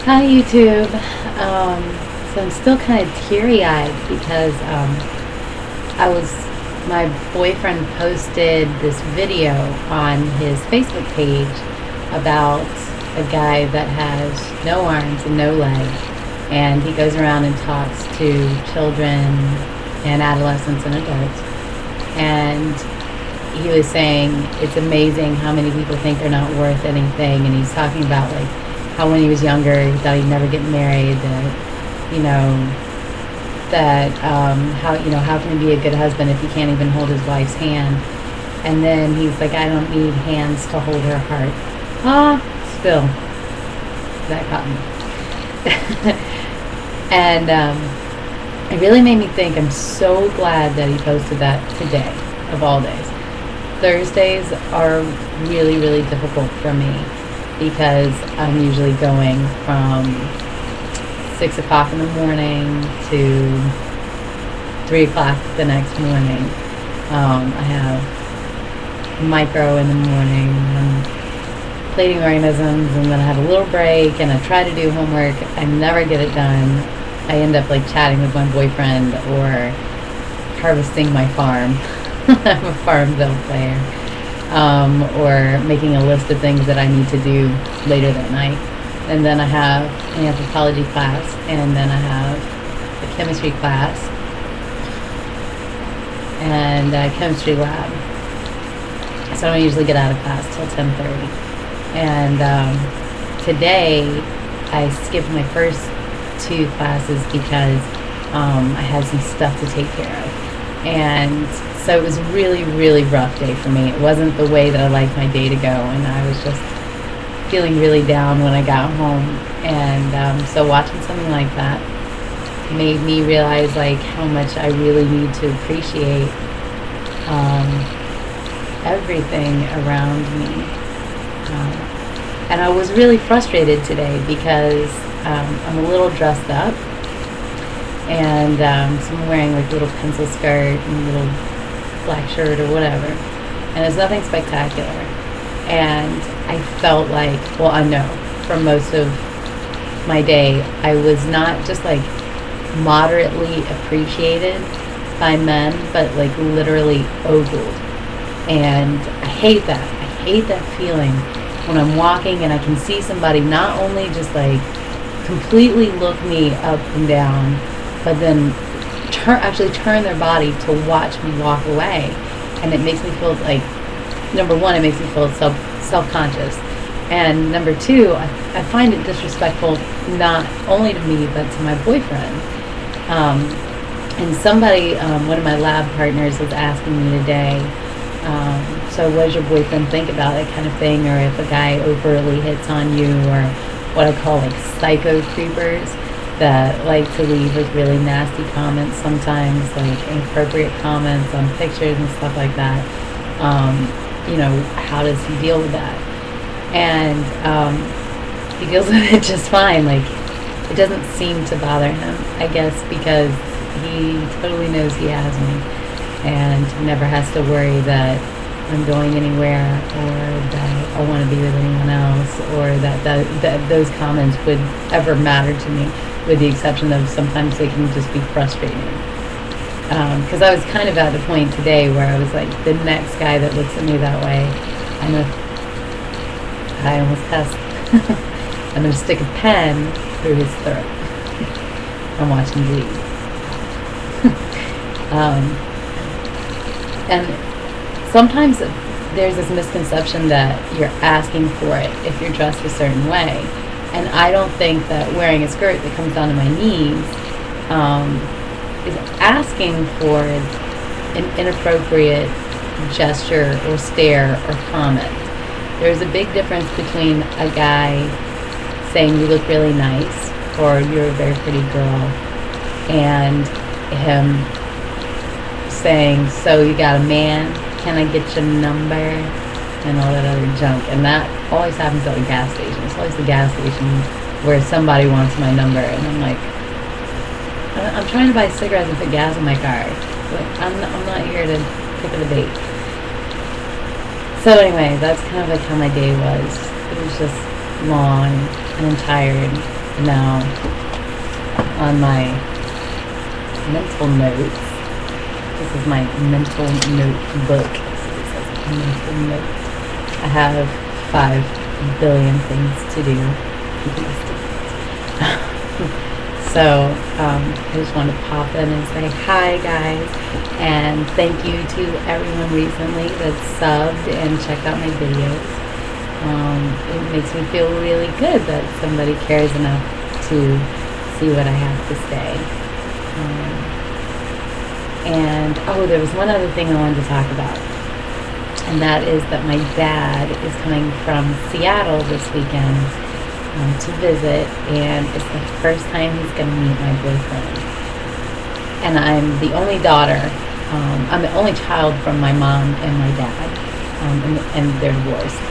Hi, YouTube. So I'm still kind of teary-eyed because my boyfriend posted this video on his Facebook page about a guy that has no arms and no legs, and he goes around and talks to children and adolescents and adults, and he was saying it's amazing how many people think they're not worth anything, and he's talking about like how when he was younger he thought he'd never get married, that how can he be a good husband if he can't even hold his wife's hand? And then he's like, I don't need hands to hold her heart. Still, that caught me. And it really made me think. I'm so glad that he posted that today, of all days. Thursdays are really, really difficult for me because I'm usually going from 6 o'clock in the morning to 3 o'clock the next morning. I have micro in the morning and plating organisms, and then I have a little break and I try to do homework. I never get it done. I end up like chatting with my boyfriend or harvesting my farm. I'm a Farmville player. Or making a list of things that I need to do later that night. And then I have an anthropology class, and then I have a chemistry class and a chemistry lab. So I don't usually get out of class till 10:30. And today I skipped my first 2 classes because I had some stuff to take care of. And so it was a really, really rough day for me. It wasn't the way that I liked my day to go, and I was just feeling really down when I got home. And so watching something like that made me realize like how much I really need to appreciate everything around me. And I was really frustrated today because I'm a little dressed up, and so I'm wearing like a little pencil skirt and a little black shirt or whatever, and it's nothing spectacular. And I felt like, well, I know for most of my day I was not just like moderately appreciated by men, but like literally ogled. And I hate that. I hate that feeling when I'm walking and I can see somebody not only just like completely look me up and down, but then actually turn their body to watch me walk away. And it makes me feel like, number one, it makes me feel self-conscious, and number two, I find it disrespectful not only to me but to my boyfriend. And somebody, one of my lab partners, was asking me today, so what does your boyfriend think about that kind of thing, or if a guy overtly hits on you, or what I call like psycho creepers that like to leave like really nasty comments sometimes, like inappropriate comments on pictures and stuff like that. How does he deal with that? And he deals with it just fine. Like, it doesn't seem to bother him, I guess, because he totally knows he has me, and never has to worry that I'm going anywhere, or that I want to be with anyone else, or that those comments would ever matter to me, with the exception of sometimes they can just be frustrating. Because I was kind of at the point today where I was like, the next guy that looks at me that way, I almost cussed. I'm going to stick a pen through his throat. I'm watching bleed. And sometimes there's this misconception that you're asking for it if you're dressed a certain way. And I don't think that wearing a skirt that comes down to my knees is asking for an inappropriate gesture or stare or comment. There's a big difference between a guy saying you look really nice, or you're a very pretty girl, and him saying, so you got a man, can I get your number, and all that other junk. And that always happens at the gas station. It's always the gas station where somebody wants my number, and I'm like, I'm trying to buy cigarettes and put gas in my car. But I'm not here to pick up a date. So anyway, that's kind of like how my day was. It was just long, and I'm tired, Now, on my mental notes, this is my mental notebook. Mental notes. I have 5 billion things to do. So I just want to pop in and say hi, guys, and thank you to everyone recently that subbed and checked out my videos. It makes me feel really good that somebody cares enough to see what I have to say. And there was one other thing I wanted to talk about, and that is that my dad is coming from Seattle this weekend to visit, and it's the first time he's going to meet my boyfriend. And I'm the only daughter. I'm the only child from my mom and my dad, and they're divorced.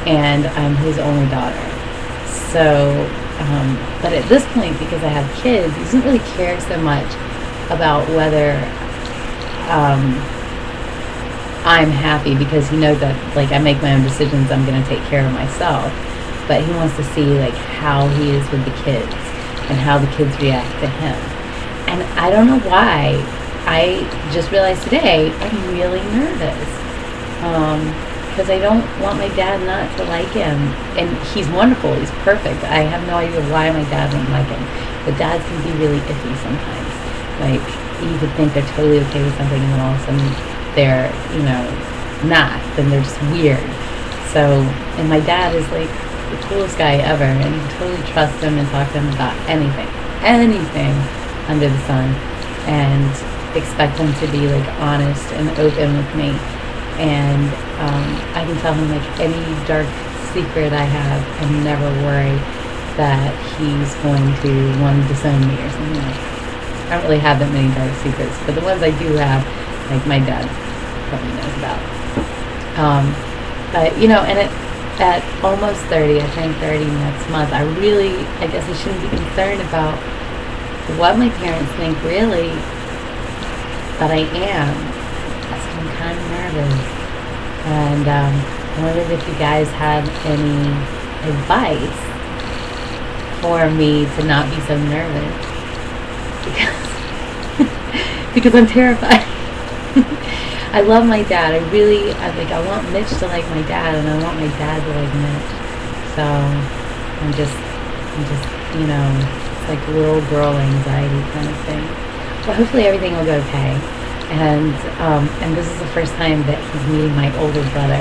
And I'm his only daughter. So, but at this point, because I have kids, he doesn't really care so much about whether I'm happy, because he knows that, like, I make my own decisions. I'm going to take care of myself. But he wants to see, like, how he is with the kids and how the kids react to him. And I don't know why. I just realized today I'm really nervous. Because I don't want my dad not to like him. And he's wonderful. He's perfect. I have no idea why my dad wouldn't like him. But dads can be really iffy sometimes. Like, you could think they're totally okay with something, and then all of a sudden they're, not. Then they're just weird. So, and my dad is, like, the coolest guy ever, and you totally trust him and talk to him about anything under the sun, and expect him to be, like, honest and open with me. And I can tell him, like, any dark secret I have, and never worry that he's going to want to disown me or something like that. I don't really have that many dark secrets, but the ones I do have, like, my dad probably knows about. But, and at almost 30, I turn 30 next month, I guess I shouldn't be concerned about what my parents think, really, but I am. So I'm kind of nervous. And I wondered if you guys had any advice for me to not be so nervous. Because I'm terrified. I love my dad. I want Mitch to like my dad, and I want my dad to like Mitch. So I'm just, it's like little girl anxiety kind of thing. But hopefully everything will go okay. And this is the first time that he's meeting my older brother.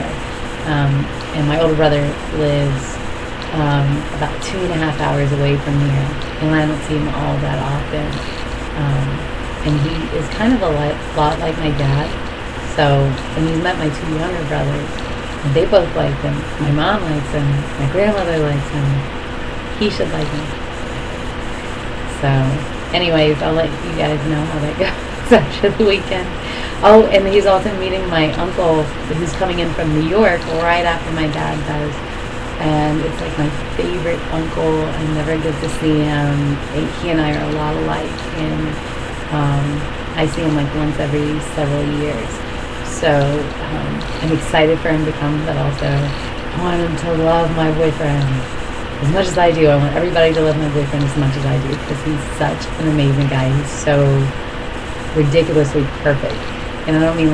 And my older brother lives about 2.5 hours away from here, and I don't see him all that often. And he is kind of a lot like my dad. So, and he's met my 2 younger brothers, and they both like him. My mom likes him. My grandmother likes him. He should like him. So, anyways, I'll let you guys know how that goes after the weekend. Oh, and he's also meeting my uncle, who's coming in from New York right after my dad does. And it's like my favorite uncle. I never get to see him. He and I are a lot alike, and I see him like once every several years. So I'm excited for him to come, but also I want him to love my boyfriend as much as I do. I want everybody to love my boyfriend as much as I do, because he's such an amazing guy. He's so ridiculously perfect. And I don't mean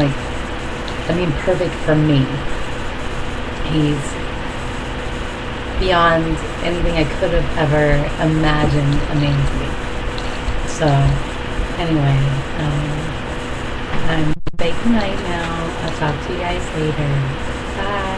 perfect for me. He's beyond anything I could have ever imagined a man to be. So, anyway, I'm say goodnight now. I'll talk to you guys later. Bye.